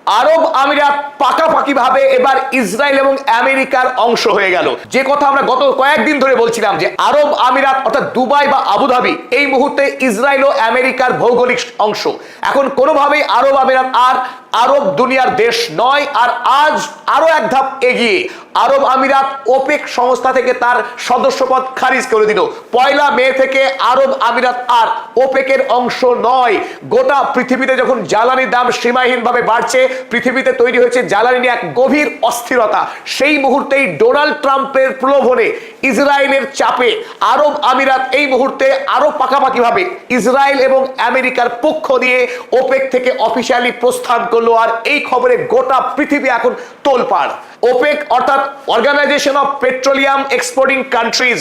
আরব আমিরাত পাকাপাকিভাবে এবার ইসরায়েল এবং আমেরিকার অংশ হয়ে গেল। যে কথা আমরা গত কয়েকদিন ধরে বলছিলাম যে আরব আমিরাত অর্থাৎ দুবাই বা আবুধাবি এই মুহূর্তে ইসরায়েল ও আমেরিকার ভৌগোলিক অংশ। এখন কোনোভাবেই আরব আমিরাত আর আরব দুনিয়ার দেশ নয়। আর আজ আরো এক ধাপ এগিয়ে আরব আমিরাত ওপেক সংস্থা থেকে তার সদস্যপদ খারিজ করে দিল। 1 মে থেকে আরব আমিরাত আর ওপেকের অংশ নয়। গোটা পৃথিবীতে যখন জ্বালানির দাম সীমাহীনভাবে বাড়ছে, পৃথিবীতে তৈরি হয়েছে জ্বালানি নিয়ে এক গভীর অস্থিরতা, সেই মুহূর্তেই ডোনাল্ড ট্রাম্পের প্রলোভনে, ইসরায়েলের চাপে আরব আমিরাত এই মুহূর্তে আরো পাকাপাকিভাবে ইসরায়েল এবং আমেরিকার পক্ষ নিয়ে ওপেক থেকে অফিসিয়ালি প্রস্থান করলো। আর এই খবরে গোটা পৃথিবী এখন তোলপাড়। ওপেক অর্থাৎ organisation of petroleum exporting countries,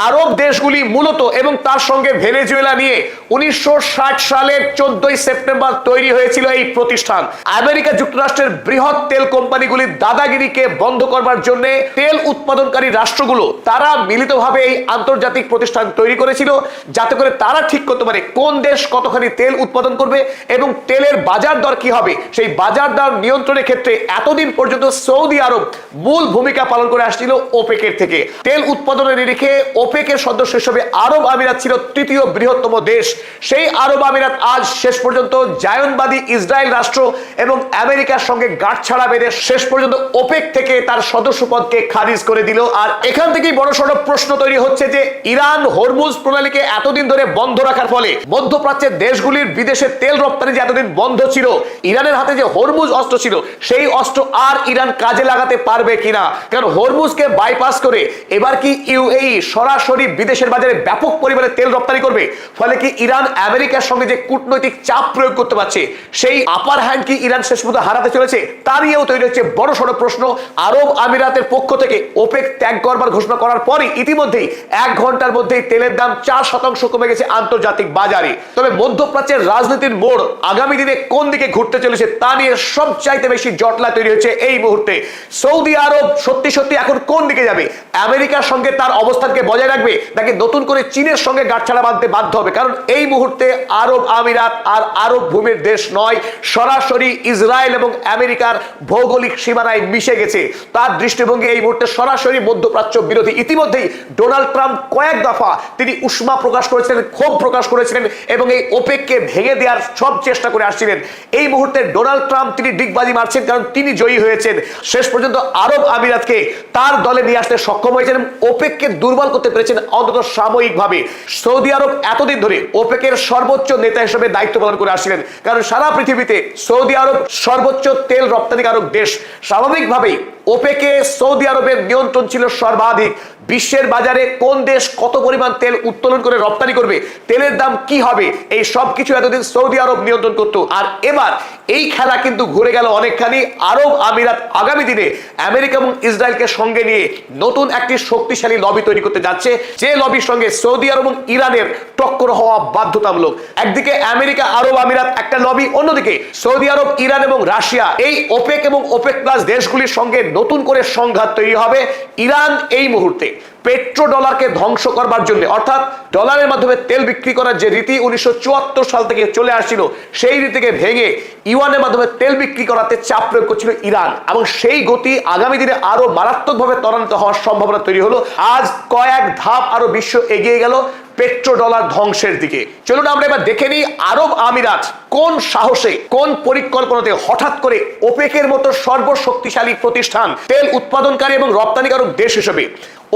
আরব দেশগুলি মূলত এবং তার সঙ্গে ভেনেজুয়েলা নিয়ে 1960 সালের 14 সেপ্টেম্বর তৈরি হয়েছিল এই প্রতিষ্ঠান। আমেরিকা যুক্তরাষ্ট্রের বৃহৎ তেল কোম্পানিগুলির দাদাগিরিকে বন্ধ করবার জন্য তেল উৎপাদনকারী রাষ্ট্রগুলো তারা মিলিতভাবে এই আন্তর্জাতিক প্রতিষ্ঠান তৈরি করেছিল, যাতে করে তারা ঠিক করতে পারে কোন দেশ কতখানি তেল উৎপাদন করবে এবং তেলের বাজার দর কি হবে। সেই বাজার দর নিয়ন্ত্রণের ক্ষেত্রে এতদিন পর্যন্ত সৌদি আরব মূল ভূমিকা পালন করে আসছিল ওপেকের থেকে। তেল উৎপাদনের নিরিখে ওপেকের সদস্য হিসেবে আরব আমিরাত ছিল তৃতীয় বৃহত্তম দেশ। সেই আরব আমিরাত আজ শেষ পর্যন্ত জায়নবাদী ইসরায়েল রাষ্ট্র এবং আমেরিকার সঙ্গে গাঁটছাড়া বেঁধে শেষ পর্যন্ত ওপেক থেকে তার সদস্যপদকে খারিজ করে দিল। আর এখান থেকেই বড়সড় প্রশ্ন তৈরি হচ্ছে যে ইরান হরমুজ প্রণালীকে এতদিন ধরে বন্ধ রাখার ফলে মধ্যপ্রাচ্যের দেশগুলির বিদেশে তেল রপ্তানি যে এতদিন বন্ধ ছিল, ইরানের হাতে যে হরমুজ অস্ত্র ছিল সেই অস্ত্র আর ইরান কাজে লাগাতে পারবে কিনা। কারণ হরমুজকে বাইপাস করে এবার কি ইউএই সরাসরি বিদেশের বাজারে ব্যাপক পরিমাণে তেল রপ্তানি করবে? ফলে কি ইরান আমেরিকার সঙ্গে যে কূটনৈতিক চাপ প্রয়োগ করতে পারছে সেই আপার হ্যান্ড কি ইরান শেষ পর্যন্ত হারাতে চলেছে? তা নিয়েও তৈরি হচ্ছে বড় সড় প্রশ্ন। আরব আমিরাতের পক্ষ থেকে ওপেক ত্যাগ করবার ঘোষণা করার পরই ইতিমধ্যেই 1 ঘন্টার মধ্যেই তেলের দাম 4% কমে গেছে আন্তর্জাতিক বাজারে। তবে মধ্যপ্রাচ্যের রাজনীতির মোড় আগামী দিনে কোন দিকে ঘুরতে চলেছে তা নিয়ে সবচাইতে বেশি জটলা তৈরি হচ্ছে এই মুহূর্তে। সৌদি আরব সত্যি সত্যি এখন কোন দিকে যাবে? আমেরিকার সঙ্গে তার অবস্থানকে বজায় রাখবে নাকি নতুন করে চীনের সঙ্গে গাঁটছাড়া বাঁধতে বাধ্য হবে? কারণ এই মুহূর্তে আরব আমিরাত আর আরব ভূমির দেশ নয়, সরাসরি ইসরায়েল এবং আমেরিকার ভৌগোলিক সীমানায় মিশে গেছে। তার দৃষ্টিভঙ্গি এই মুহূর্তে সরাসরি মধ্যপ্রাচ্য বিরোধী। ইতিমধ্যেই ডোনাল্ড ট্রাম্প কয়েক দফা তিনি উষ্মা প্রকাশ করেছিলেন, ক্ষোভ প্রকাশ করেছিলেন এবং এই ওপেককে ভেঙে দেওয়ার সব চেষ্টা করে আসছিলেন। এই মুহূর্তে ডোনাল্ড ট্রাম্প তিনি ডিগবাজি মারছেন, কারণ তিনি জয়ী হয়েছেন। শেষ পর্যন্ত আরব আমিরাতকে তার দলে নিয়ে আসতে সক্ষম হয়েছেন এবং ওপেককে দুর্বল করতে পেরেছেন অন্তত সাময়িকভাবে। সৌদি আরব এতদিন ধরে ওপেকের সর্বোচ্চ নেতা হিসেবে দায়িত্ব পালন করে আসছিলেন, কারণ সারা পৃথিবীতে সৌদি আরব সর্বোচ্চ তেল রপ্তানিকারক দেশ। স্বাভাবিকভাবেই ওপেকে সৌদি আরবের নিয়ন্ত্রণ ছিল সর্বাধিক। বিশ্বের বাজারে কোন দেশ কত পরিমাণ তেল উত্তোলন করে রপ্তানি করবে, তেলের দাম কি হবে, এই সব কিছু এতদিন সৌদি আরব নিয়ন্ত্রণ করত। আর এবার এই খেলা কিন্তু ঘুরে গেল অনেকখানি। আরব আমিরাত আগামী দিনে আমেরিকা এবং ইসরায়েলকে সঙ্গে নিয়ে নতুন একটি শক্তিশালী লবি তৈরি করতে যাচ্ছে, যে লবির সঙ্গে সৌদি আরব এবং ইরানের টক্কর হওয়া বাধ্যতামূলক। একদিকে আমেরিকা আরব আমিরাত একটা লবি, অন্যদিকে সৌদি আরব, ইরান এবং রাশিয়া, এই ওপেক এবং ওপেক প্লাস দেশগুলির সঙ্গে নতুন করে সংঘাত তৈরি হবে। ইরান এই মুহূর্তে পেট্রো ডলারকে ধ্বংস করবার জন্য, অর্থাৎ ডলারের মাধ্যমে তেল বিক্রি করার যে রীতি 1974 সাল থেকে চলে আসছিল, সেই রীতিকে ভেঙে ইউয়ানের মাধ্যমে তেল বিক্রি করাতে চাপ প্রয়োগ করছিল ইরান। এবং সেই গতি আগামী দিনে আরো মারাত্মকভাবে ত্বরান্বিত হওয়ার সম্ভাবনা তৈরি হলো। আজ কয়েক ধাপ আরো বিশ্ব এগিয়ে গেল পেট্রো ডলার ধ্বংসের দিকে। চলুন আমরা এবার দেখে নিই আরব আমিরাত কোন সাহসে, কোন পরিকল্পনাতে হঠাৎ করে ওপেকের মতো সর্বশক্তিশালী প্রতিষ্ঠান, তেল উৎপাদনকারী এবং রপ্তানিকারক দেশ হিসেবে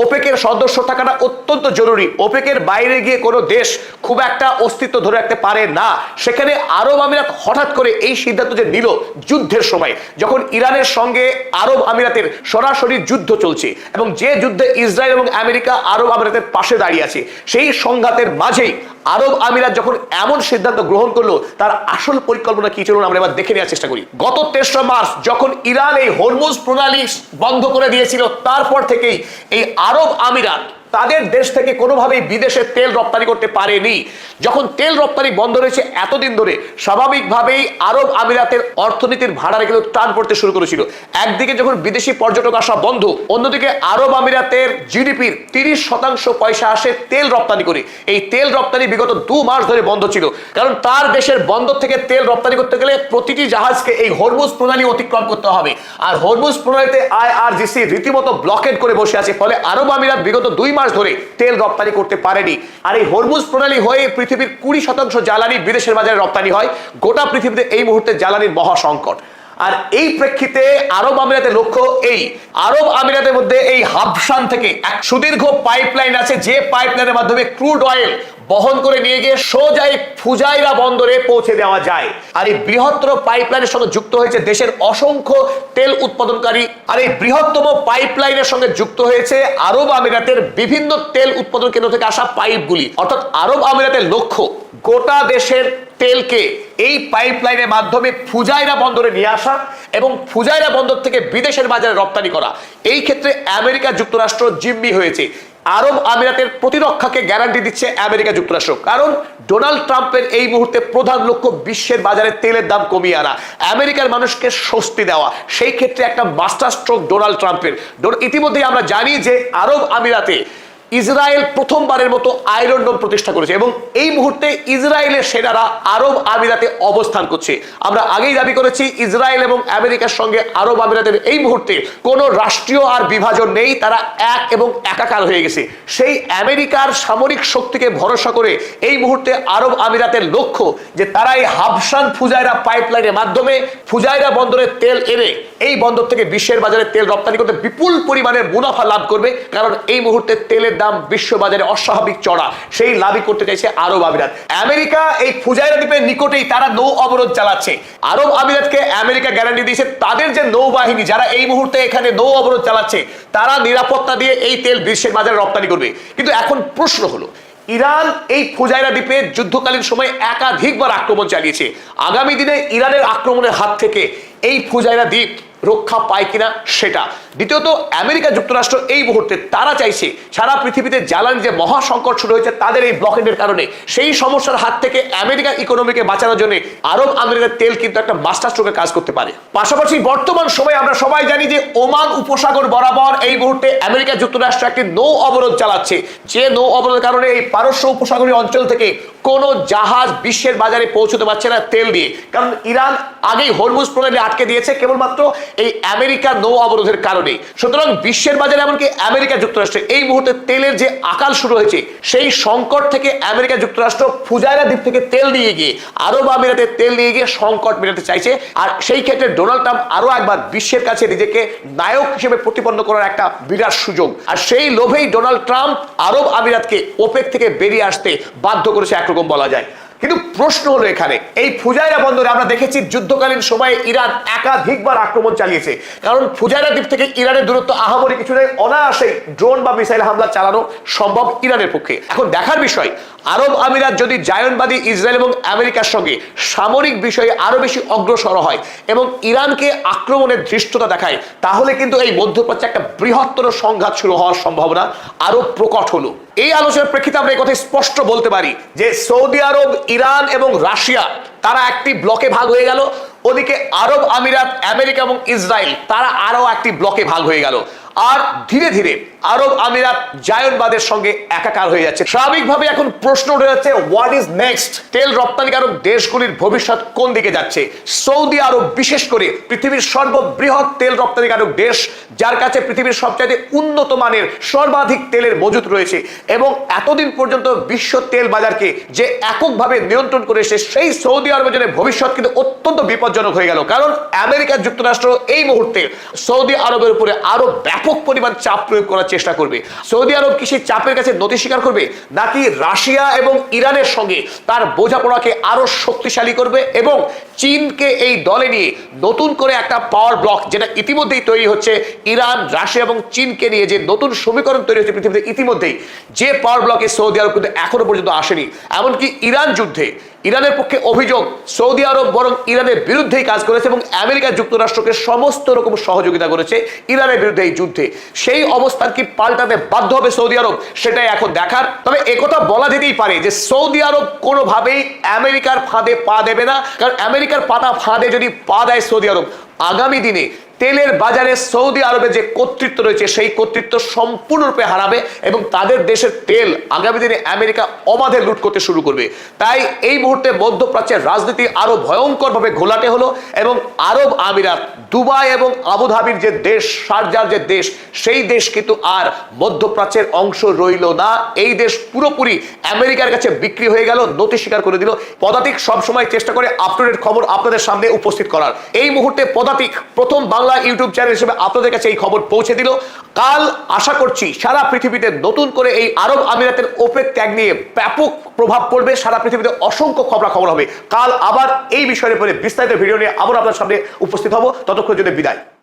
ওপেকের সদস্য থাকাটা অত্যন্ত জরুরি। ওপেকের বাইরে গিয়ে কোনো দেশ খুব একটা অস্তিত্ব ধরে রাখতে পারে না। সেখানে আরব আমিরাত হঠাৎ করে এই সিদ্ধান্ত যে নিল যুদ্ধের সময়, যখন ইরানের সঙ্গে আরব আমিরাতের সরাসরি যুদ্ধ চলছে এবং যে যুদ্ধে ইসরায়েল এবং আমেরিকা আরব আমিরাতের পাশে দাঁড়িয়ে আছে, সেই সংঘাতের মাঝেই আরব আমিরাত যখন এমন সিদ্ধান্ত গ্রহণ করলো, তার আসল পরিকল্পনা কি ছিল আমরা এবার দেখে নেওয়ার চেষ্টা করি। গত 23 মার্চ যখন ইরান এই হরমুজ প্রণালী বন্ধ করে দিয়েছিল, তারপর থেকেই এই আরব আমিরাত তাদের দেশ থেকে কোনোভাবেই বিদেশে তেল রপ্তানি করতে পারেনি। যখন তেল রপ্তানি বন্ধ রয়েছে এতদিন ধরে, স্বাভাবিকভাবেই আরব আমিরাতের অর্থনীতির ভাড়ারে কিন্তু টান পড়তে শুরু করেছিল। একদিকে যখন বিদেশি পর্যটক আসা বন্ধ, অন্যদিকে আরব আমিরাতের জিডিপির 30% পয়সা আসে তেল রপ্তানি করে। এই তেল রপ্তানি বিগত 2 মাস ধরে বন্ধ ছিল, কারণ তার দেশের বন্দর থেকে তেল রপ্তানি করতে গেলে প্রতিটি জাহাজকে এই হরমুজ প্রণালী অতিক্রম করতে হবে। আর হরমুজ প্রণালীতে IRGC রীতিমতো ব্লকেড করে বসে আছে, ফলে আরব আমিরাত বিগত 2 মাস ধরে তেল রপ্তানি করতে পারেনি। আর এই হরমুজ প্রণালী হয়ে পৃথিবীর 20% জ্বালানি বিদেশের বাজারে রপ্তানি হয়। গোটা পৃথিবীতে এই মুহূর্তে জ্বালানির মহা সংকট। আর এই প্রেক্ষিতে আরব আমিরাতের লক্ষ্য, এই আরব আমিরাতের মধ্যে এই হাবশান থেকে এক সুদীর্ঘ পাইপলাইন আছে, যে পাইপলাইনের মাধ্যমে ক্রুড অয়েল বহন করে নিয়ে গিয়ে সোজা ফুজাইরা বন্দরে পৌঁছে দেওয়া যায়। আর এই বৃহত্তর পাইপলাইনের সঙ্গে যুক্ত হয়েছে দেশের অসংখ্য তেল উৎপাদনকারী। আর এই বৃহত্তম পাইপলাইনের সঙ্গে যুক্ত হয়েছে আরব আমিরাতের বিভিন্ন তেল উৎপাদন কেন্দ্র থেকে আসা পাইপগুলি। অর্থাৎ আরব আমিরাতের লক্ষ্য গোটা দেশের তেলকে এই পাইপলাইনের মাধ্যমে ফুজাইরা বন্দরে নিয়ে আসা এবং ফুজাইরা বন্দর থেকে বিদেশের বাজারে রপ্তানি করা। এই ক্ষেত্রে আমেরিকা যুক্তরাষ্ট্র জিম্মি হয়েছে। আরব আমিরাতের প্রতিরক্ষাকে গ্যারান্টি দিচ্ছে আমেরিকা যুক্তরাষ্ট্র, কারণ ডোনাল্ড ট্রাম্পের এই মুহূর্তে প্রধান লক্ষ্য বিশ্বের বাজারে তেলের দাম কমিয়ে আনা, আমেরিকার মানুষকে স্বস্তি দেওয়া। সেই ক্ষেত্রে একটা মাস্টার স্ট্রোক ডোনাল্ড ট্রাম্পের। ইতিমধ্যেই আমরা জানি যে আরব আমিরাতে ইসরায়েল প্রথমবারের মতো আয়রন ডোম প্রতিষ্ঠা করেছে এবং এই মুহূর্তে ইসরায়েলের সেনারা আরব আমিরাতে অবস্থান করছে। আমরা আগেই দাবি করেছি ইসরায়েল এবং আমেরিকার সঙ্গে আরব আমিরাতের এই মুহূর্তে কোনো রাষ্ট্রীয় আর বিভাজন নেই, তারা এক এবং একাকার হয়ে গেছে। সেই আমেরিকার সামরিক শক্তিকে ভরসা করে এই মুহূর্তে আরব আমিরাতের লক্ষ্য যে তারা এই হাবশান ফুজাইরা পাইপলাইনের মাধ্যমে ফুজাইরা বন্দরে তেল এনে এই বন্দর থেকে বিশ্বের বাজারে তেল রপ্তানি করতে বিপুল পরিমাণের মুনাফা লাভ করবে, কারণ এই মুহূর্তে তেলের দাম বিশ্ব বাজারে অস্বাভাবিক চড়া। সেই লাভই করতে চাইছে আরব আমিরাত। আমেরিকা এই ফুজাইরা দ্বীপের নিকটেই তারা নৌ অবরোধ চালাচ্ছে। আরব আমিরাতকে আমেরিকা গ্যারান্টি দিয়েছে তাদের যে নৌবাহিনী যারা এই মুহূর্তে এখানে নৌ অবরোধ চালাচ্ছে তারা নিরাপত্তা দিয়ে এই তেল বিশ্বের বাজারে রপ্তানি করবে। কিন্তু এখন প্রশ্ন হলো, ইরান এই ফুজাইরা দ্বীপে যুদ্ধকালীন সময় একাধিকবার আক্রমণ চালিয়েছে। আগামী দিনে ইরানের আক্রমণের হাত থেকে এই ফুজাইরা দ্বীপ রক্ষা পায় কিনা সেটা। দ্বিতীয়ত, আমেরিকা যুক্তরাষ্ট্র এই মুহূর্তে তারা চাইছে সারা পৃথিবীতে জ্বালানি যে মহা সংকট শুরু হয়েছে তাদের এই ব্লকেডের কারণে, সেই সমস্যার হাত থেকে আমেরিকার ইকোনমিকে বাঁচানোর জন্য আরব আমিরাতের তেল কিন্তু একটা মাস্টার স্ট্রোকে কাজ করতে পারে। পাশাপাশি বর্তমান সময়ে আমরা সবাই জানি যে ওমান উপসাগর বরাবর এই মুহূর্তে আমেরিকা যুক্তরাষ্ট্র একটি নৌ অবরোধ চালাচ্ছে, যে নৌ অবরোধের কারণে এই পারস্য উপসাগরীয় অঞ্চল থেকে কোনো জাহাজ বিশ্বের বাজারে পৌঁছতে পারছে না তেল দিয়ে, কারণ ইরান আগেই হরমুজ প্রণালী আটকে দিয়েছে কেবলমাত্র এই আমেরিকার নৌ অবরোধের কারণে। সুতরাং বিশ্বের বাজারে এমনকি আমেরিকা যুক্তরাষ্ট্রে এই মুহূর্তে তেলের যে আকাল শুরু হয়েছে, সেই সংকট থেকে আমেরিকা যুক্তরাষ্ট্র ফুজাইরা দ্বীপ থেকে তেল নিয়ে গিয়ে আরব আমিরাতে তেল নিয়ে গিয়ে সংকট মেটাতে চাইছে। আর সেই ক্ষেত্রে ডোনাল্ড ট্রাম্প আরো একবার বিশ্বের কাছে নিজেকে নায়ক হিসেবে প্রতিপন্ন করার একটা বিরাট সুযোগ। আর সেই লোভেই ডোনাল্ড ট্রাম্প আরব আমিরাতকে ওপেক থেকে বেরিয়ে আসতে বাধ্য করেছে একরকম বলা যায়। কিন্তু প্রশ্ন হলো, এখানে এই ফুজাইরা বন্দরে আমরা দেখেছি যুদ্ধকালীন সময়ে ইরান একাধিকবার আক্রমণ চালিয়েছে, কারণ ফুজাইরা দ্বীপ থেকে ইরানের দূরত্ব আহামরি কিছু নেই, অনায়াসেই ড্রোন বা মিসাইল হামলা চালানো সম্ভব ইরানের পক্ষে। এখন দেখার বিষয়, আরব আমিরাত যদি জায়নবাদী ইসরায়েল এবং আমেরিকার সঙ্গে সামরিক বিষয়ে আরো বেশি অগ্রসর হয় এবং ইরানকে আক্রমণের ধৃষ্টতা দেখায়, তাহলে কিন্তু এই মধ্যপ্রাচ্যে একটা বৃহত্তর সংঘাত শুরু হওয়ার সম্ভাবনা আরো প্রকট হলো। এই আলোচনার প্রেক্ষিতে আমরা এই কথা স্পষ্ট বলতে পারি যে সৌদি আরব, ইরান এবং রাশিয়া তারা একটি ব্লকে ভাগ হয়ে গেল, ওদিকে আরব আমিরাত, আমেরিকা এবং ইসরায়েল তারা আরো একটি ব্লকে ভাগ হয়ে গেল। আর ধীরে ধীরে আরব আমিরাত জায়নবাদের সঙ্গে একাকার হয়ে যাচ্ছে। স্বাভাবিকভাবে এখন প্রশ্ন উঠে যাচ্ছে, হোয়াট ইজ নেক্সট? তেল রপ্তানিকারক দেশগুলির ভবিষ্যৎ কোন দিকে যাচ্ছে? সৌদি আরব বিশেষ করে পৃথিবীর সর্ববৃহৎ তেল রপ্তানিকারক দেশ, যার কাছে পৃথিবীর সবচাইতে উন্নত মানের সর্বাধিক তেলের মজুত রয়েছে এবং এতদিন পর্যন্ত বিশ্ব তেল বাজারকে যে এককভাবে নিয়ন্ত্রণ করে এসে, সেই সৌদি আরবের জন্য ভবিষ্যৎ কিন্তু অত্যন্ত বিপজ্জনক হয়ে গেল। কারণ আমেরিকা যুক্তরাষ্ট্র এই মুহূর্তে সৌদি আরবের উপরে আরো ব্যাপক পরিমাণ চাপ প্রয়োগ করার চেষ্টা করবে। সৌদি আরব কি সেই চাপের কাছে নতি স্বীকার করবে, নাকি রাশিয়া এবং ইরানের সঙ্গে তার বোঝাপড়াকে আরো শক্তিশালী করবে এবং চীনকে এই দলে নিয়ে নতুন করে একটা পাওয়ার ব্লক, যেটা ইতিমধ্যেই তৈরি হচ্ছে, ইরান, রাশিয়া এবং চীনকে নিয়ে যে নতুন সমীকরণ তৈরি হচ্ছে পৃথিবীতে ইতিমধ্যেই, যে পাওয়ার ব্লকে সৌদি আরব কিন্তু এখনো পর্যন্ত আসেনি। এমনকি ইরান যুদ্ধে ইরানের পক্ষে অভিযোগ সৌদি আরব বরং ইরানের বিরুদ্ধেই কাজ করেছে এবং আমেরিকা যুক্তরাষ্ট্রকে সমস্ত রকম সহযোগিতা করেছে ইরানের বিরুদ্ধে এই যুদ্ধে। সেই অবস্থান কি পাল্টাতে বাধ্য হবে সৌদি আরব, সেটাই এখন দেখার। তবে একথা বলা যেতেই পারে যে সৌদি আরব কোনোভাবেই আমেরিকার ফাঁদে পা দেবে না, কারণ আমেরিকার পাতা ফাঁদে যদি পা দেয় সৌদি আরব, আগামী দিনে তেলের বাজারে সৌদি আরবের যে কর্তৃত্ব রয়েছে সেই কর্তৃত্ব সম্পূর্ণরূপে হারাবে এবং তাদের দেশের তেল আগামী দিনে আমেরিকা অবাধে লুট করতে শুরু করবে। তাই এই মুহূর্তে মধ্যপ্রাচ্যের রাজনীতি আরো ভয়ঙ্করভাবে ঘোলাটে হলো এবং আরব আমিরাত, দুবাই এবং আবুধাবির যে দেশ, শারজার যে দেশ, সেই দেশ কিন্তু আর মধ্যপ্রাচ্যের অংশ রইল না। এই দেশ পুরোপুরি আমেরিকার কাছে বিক্রি হয়ে গেল, নতি স্বীকার করে দিল। পদাতিক সবসময় চেষ্টা করে আপডেটেড খবর আপনাদের সামনে উপস্থিত করার। এই মুহূর্তে পদাতিক প্রথম বাংলা ইউটিউব চ্যানেল হিসেবে আপনাদের কাছে এই খবর পৌঁছে দিল। কাল আশা করছি সারা পৃথিবীতে নতুন করে এই আরব আমিরাতের ওপেক ত্যাগ নিয়ে ব্যাপক প্রভাব পড়বে, সারা পৃথিবীতে অসংখ্য খবরাখবর হবে। কাল আবার এই বিষয়ের উপরে বিস্তারিত ভিডিও নিয়ে আবার আপনার সামনে উপস্থিত হব। ততক্ষণ জন্য বিদায়।